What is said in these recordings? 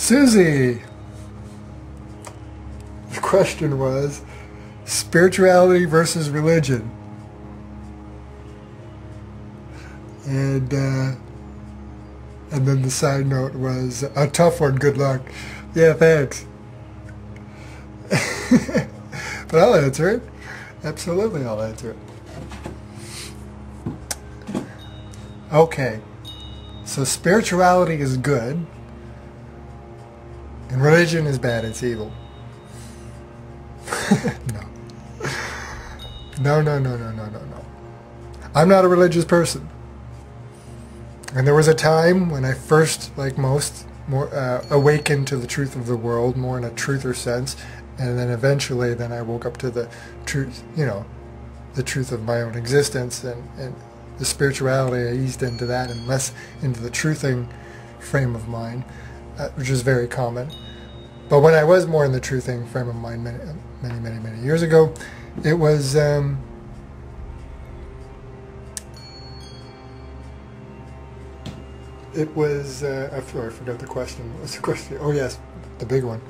Suzy, the question was spirituality versus religion. And then the side note was a tough one, good luck. Yeah, thanks. But I'll answer it. Absolutely, I'll answer it. Okay, so spirituality is good, and religion is bad, it's evil. No. I'm not a religious person. And there was a time when I first, like most, awakened to the truth of the world, more in a truther sense, and then eventually then I woke up to the truth, the truth of my own existence, and the spirituality, I eased into that and less into the truthing frame of mind, which is very common. But when I was more in the truthing frame of mind many years ago, it was I forgot the question. What was the question? Oh yes, the big one.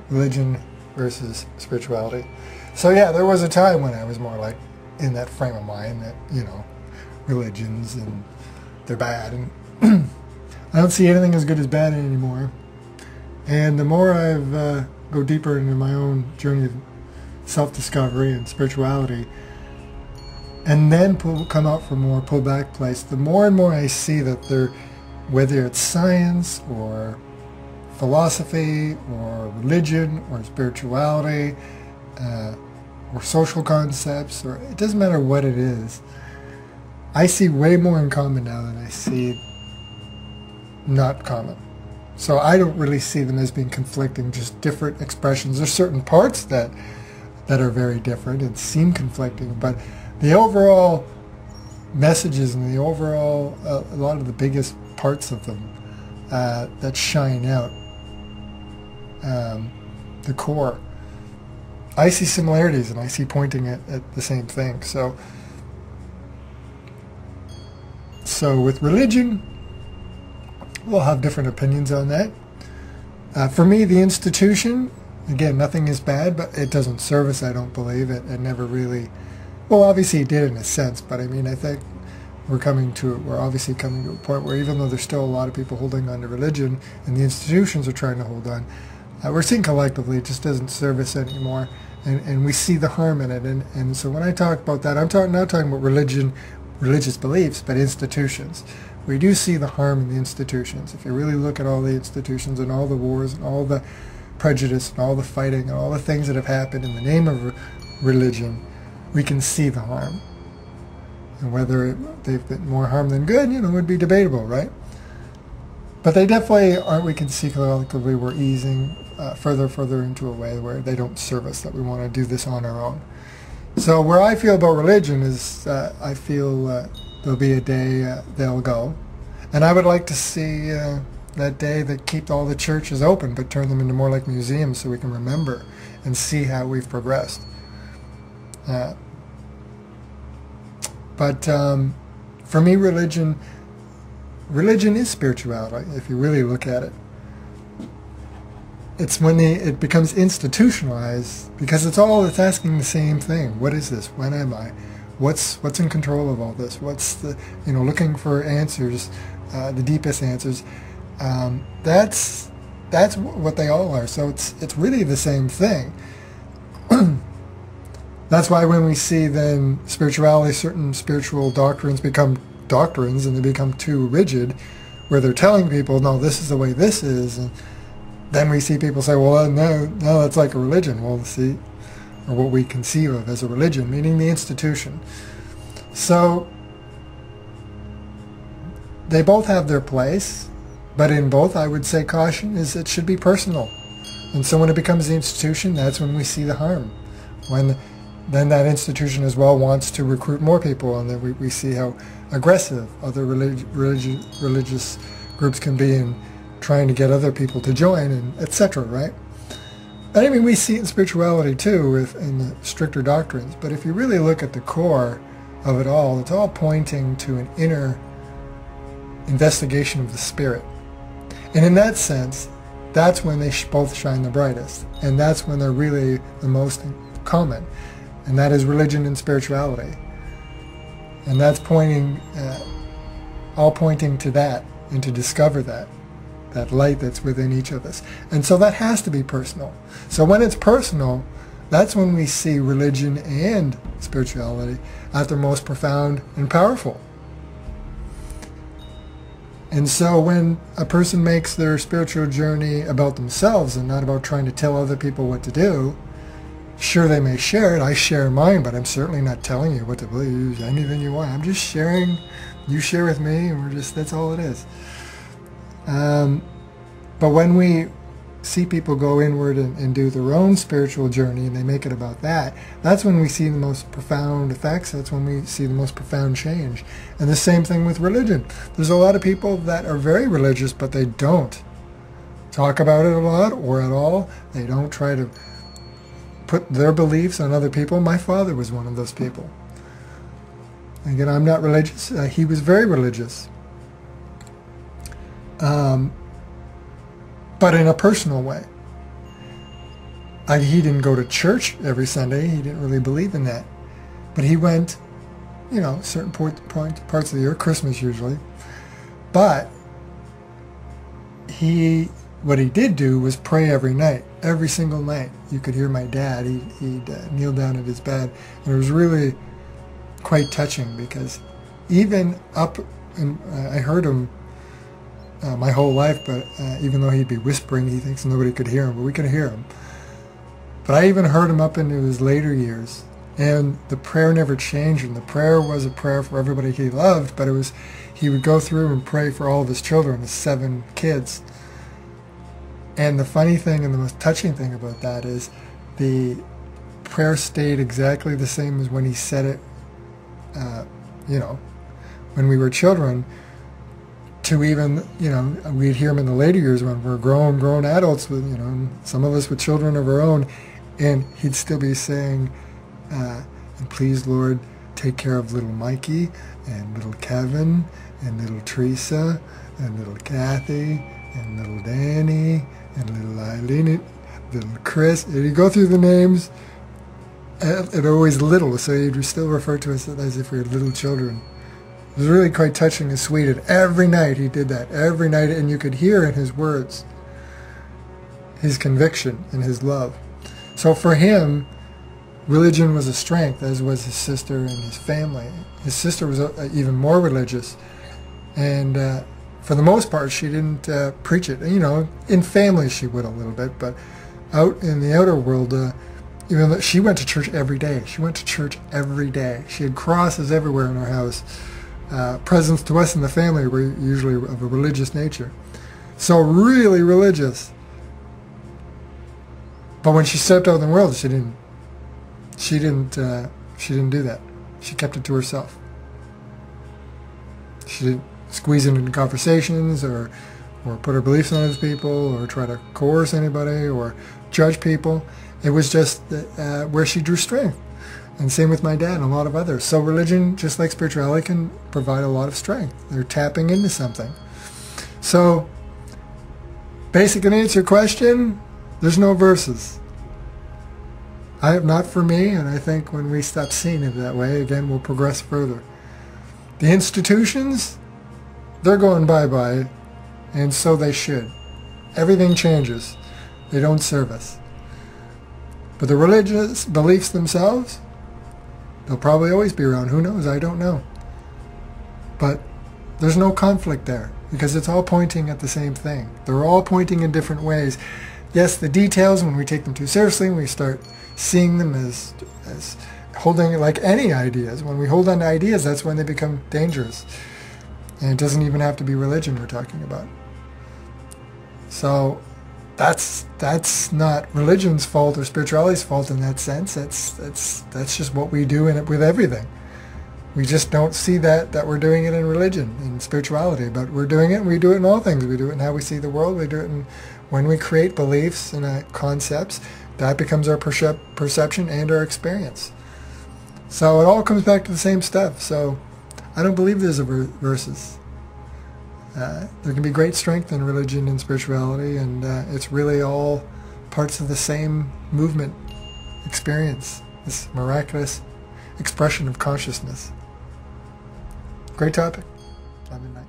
Religion versus spirituality. So yeah, there was a time when I was more like in that frame of mind that, religions and they're bad, and I don't see anything as good as bad anymore. And the more I've go deeper into my own journey of self-discovery and spirituality, and then come out from more pull-back place, the more and more I see that whether it's science or philosophy or religion or spirituality or social concepts, or it doesn't matter what it is, I see way more in common now than I see not common. So I don't really see them as being conflicting, just different expressions. There's certain parts that are very different and seem conflicting, but the overall messages and the overall, a lot of the biggest parts of them that shine out, the core, I see similarities and I see pointing at the same thing. So with religion, we'll have different opinions on that. For me, the institution, again, nothing is bad, but it doesn't serve us, I don't believe. It never really, well, obviously it did in a sense, but I mean, I think we're obviously coming to a point where even though there's still a lot of people holding on to religion and the institutions are trying to hold on, we're seeing collectively it just doesn't serve us anymore, and we see the harm in it. And so when I talk about that, I'm not talking about religious beliefs, but institutions. We do see the harm in the institutions. If you really look at all the institutions and all the wars and all the prejudice and all the fighting and all the things that have happened in the name of religion, we can see the harm. And whether they've been more harm than good, would be debatable, right? But they definitely aren't. We can see collectively we're easing further into a way where they don't serve us, that we want to do this on our own. So where I feel about religion is I feel there'll be a day they'll go. And I would like to see that day that keep all the churches open but turn them into more like museums so we can remember and see how we've progressed. But for me, religion is spirituality, if you really look at it. It's when it becomes institutionalized, because it's asking the same thing. What is this? When am I? What's in control of all this? What's the, looking for answers, the deepest answers. That's what they all are. So it's really the same thing. That's why when we see then spirituality, certain spiritual doctrines become doctrines and they become too rigid, where they're telling people, no, this is the way this is, and then we see people say, well, no, that's like a religion. Well, see, or what we conceive of as a religion, meaning the institution. So they both have their place, but in both, I would say caution is it should be personal. And so when it becomes the institution, that's when we see the harm. Then that institution as well wants to recruit more people, and then we see how aggressive other religious groups can be in trying to get other people to join, and etc., right? But I mean, we see it in spirituality too, in the stricter doctrines. But if you really look at the core of it all, it's all pointing to an inner investigation of the spirit. And in that sense, that's when they both shine the brightest. And that's when they're really the most common. And that is religion and spirituality. And that's all pointing to that, and to discover that light that's within each of us. And so that has to be personal. So when it's personal, that's when we see religion and spirituality at their most profound and powerful. And so when a person makes their spiritual journey about themselves and not about trying to tell other people what to do, sure, they may share it. I share mine, but I'm certainly not telling you what to believe, anything you want. I'm just sharing. You share with me, and that's all it is. But when we see people go inward and do their own spiritual journey, and they make it about that, that's when we see the most profound effects. That's when we see the most profound change. And the same thing with religion. There's a lot of people that are very religious, but they don't talk about it a lot or at all. They don't try to put their beliefs on other people. My father was one of those people. Again, I'm not religious. He was very religious. But in a personal way. He didn't go to church every Sunday. He didn't really believe in that. But he went, certain parts of the year, Christmas usually. But what he did do was pray every night, every single night. You could hear my dad. He'd kneel down at his bed. And it was really quite touching, because even I heard him my whole life, but even though he'd be whispering, he thinks nobody could hear him, but we could hear him. But I even heard him up into his later years, and the prayer never changed, and the prayer was a prayer for everybody he loved, but he would go through and pray for all of his children, his 7 kids. And the funny thing and the most touching thing about that is the prayer stayed exactly the same as when he said it, when we were children, to even, we'd hear him in the later years when we're grown adults with, some of us with children of our own, and he'd still be saying, and please, Lord, take care of little Mikey, and little Kevin, and little Teresa, and little Kathy, and little Danny, and little Eileen, little Chris. And he'd go through the names, and always little, so he'd still refer to us as if we were little children. It was really quite touching and sweet. And every night he did that, every night, and you could hear in his words his conviction and his love. So for him, religion was a strength, as was his sister and his family. His sister was even more religious, and for the most part, she didn't preach it. In family she would a little bit, but out in the outer world, even though she went to church every day. She went to church every day. She had crosses everywhere in her house. Presents to us in the family were usually of a religious nature. So really religious. But when she stepped out in the world, she didn't do that. She kept it to herself. She didn't squeeze into conversations or put her beliefs on other people or try to coerce anybody or judge people. It was just where she drew strength. And same with my dad and a lot of others. So religion, just like spirituality, can provide a lot of strength. They're tapping into something. So, basically, to answer your question, there's no verses. Not for me, and I think when we stop seeing it that way, again, we'll progress further. The institutions, they're going bye-bye, and so they should. Everything changes. They don't serve us. But the religious beliefs themselves, they'll probably always be around. Who knows? I don't know. But there's no conflict there, because it's all pointing at the same thing. They're all pointing in different ways. Yes, the details, when we take them too seriously, we start seeing them as holding, like any ideas. When we hold on to ideas, that's when they become dangerous. And it doesn't even have to be religion we're talking about. So that's not religion's fault or spirituality's fault in that sense. That's just what we do with everything. We just don't see that we're doing it in religion, in spirituality, but we're doing it, and we do it in all things. We do it in how we see the world. We do it in when we create beliefs and concepts. That becomes our perception and our experience. So it all comes back to the same stuff. So I don't believe there's verses. There can be great strength in religion and spirituality, and it's really all parts of the same movement experience, this miraculous expression of consciousness. Great topic. Love and light.